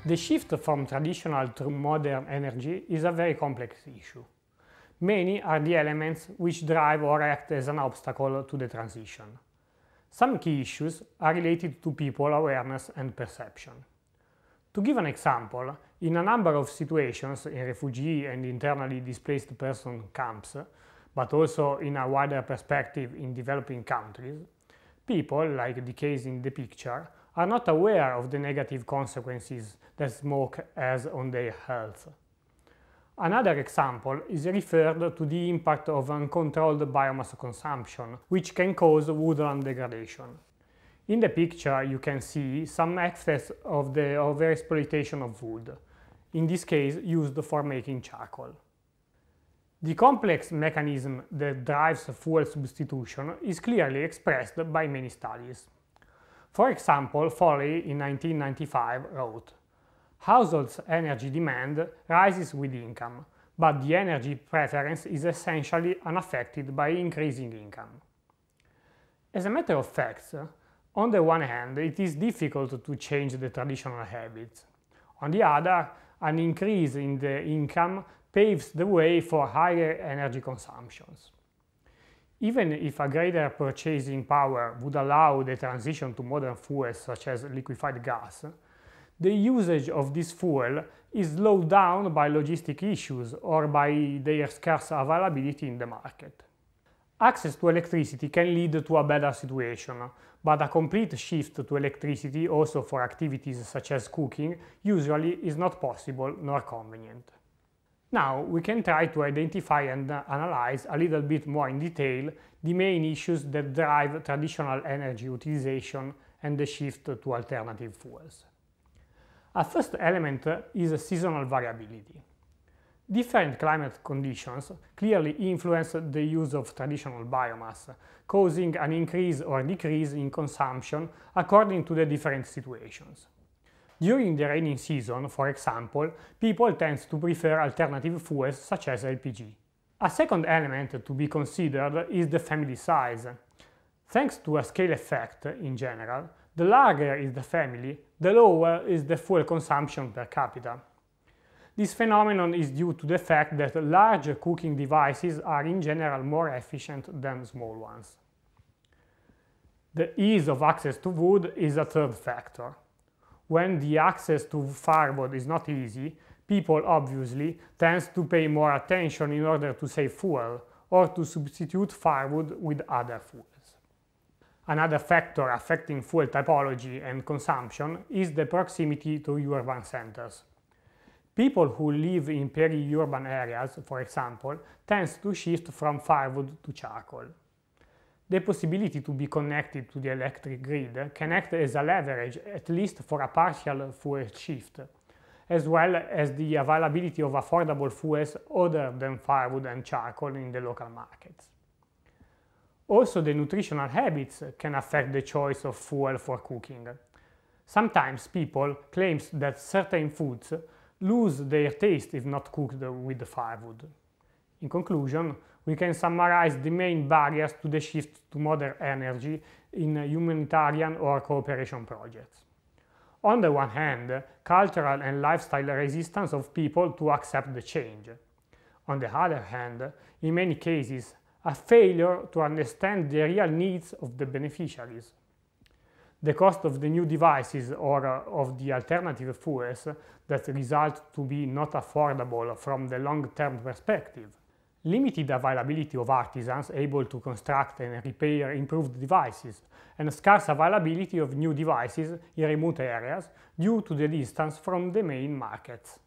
The shift from traditional to modern energy is a very complex issue. Many are the elements which drive or act as an obstacle to the transition. Some key issues are related to people awareness and perception. To give an example, in a number of situations in refugee and internally displaced person camps, but also in a wider perspective in developing countries, people, like the case in the picture, are not aware of the negative consequences that smoke has on their health. Another example is referred to the impact of uncontrolled biomass consumption, which can cause woodland degradation. In the picture you can see some excess of the overexploitation of wood, in this case used for making charcoal. The complex mechanism that drives fuel substitution is clearly expressed by many studies. For example, Foley in 1995 wrote, "Households' energy demand rises with income, but the energy preference is essentially unaffected by increasing income." As a matter of fact, on the one hand, it is difficult to change the traditional habits. On the other, an increase in the income paves the way for higher energy consumptions. Even if a greater purchasing power would allow the transition to modern fuels such as liquefied gas, the usage of this fuel is slowed down by logistic issues or by their scarce availability in the market. Access to electricity can lead to a better situation, but a complete shift to electricity also for activities such as cooking usually is not possible nor convenient. Now we can try to identify and analyze a little bit more in detail the main issues that drive traditional energy utilization and the shift to alternative fuels. A first element is seasonal variability. Different climate conditions clearly influence the use of traditional biomass, causing an increase or decrease in consumption according to the different situations. During the rainy season, for example, people tend to prefer alternative fuels such as LPG. A second element to be considered is the family size. Thanks to a scale effect in general, the larger is the family, the lower is the fuel consumption per capita. This phenomenon is due to the fact that large cooking devices are in general more efficient than small ones. The ease of access to wood is a third factor. When the access to firewood is not easy, people obviously tend to pay more attention in order to save fuel or to substitute firewood with other fuels. Another factor affecting fuel typology and consumption is the proximity to urban centers. People who live in peri-urban areas, for example, tend to shift from firewood to charcoal. The possibility to be connected to the electric grid can act as a leverage, at least for a partial fuel shift, as well as the availability of affordable fuels other than firewood and charcoal in the local markets. Also, the nutritional habits can affect the choice of fuel for cooking. Sometimes people claim that certain foods lose their taste if not cooked with firewood. In conclusion, we can summarize the main barriers to the shift to modern energy in humanitarian or cooperation projects. On the one hand, cultural and lifestyle resistance of people to accept the change. On the other hand, in many cases, a failure to understand the real needs of the beneficiaries. The cost of the new devices or of the alternative fuels that result to be not affordable from the long-term perspective. Limited availability of artisans able to construct and repair improved devices, and scarce availability of new devices in remote areas due to the distance from the main markets.